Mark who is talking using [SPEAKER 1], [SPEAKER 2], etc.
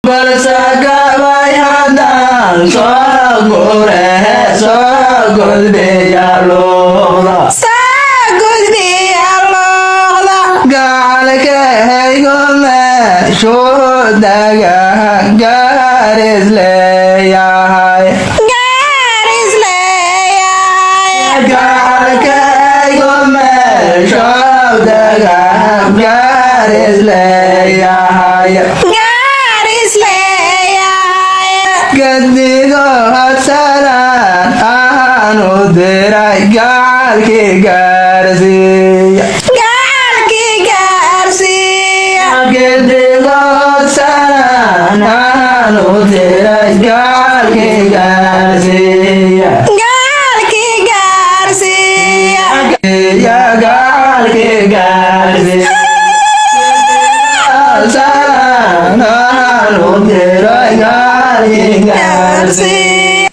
[SPEAKER 1] Bersagawai hadan sogore sogol beyalo
[SPEAKER 2] sagol biyalo
[SPEAKER 1] gal ke gome shodaga garis le yai
[SPEAKER 2] garis leyay
[SPEAKER 1] gal ke gome shodaga garis le yai
[SPEAKER 2] garis leyay
[SPEAKER 1] gadigo saran anu diray galki garsiya
[SPEAKER 2] galki garsiya
[SPEAKER 1] gadigo saran anu diray galki garsiya
[SPEAKER 2] galki garsiya
[SPEAKER 1] ya galki garsiya saran anu diray galki garsiya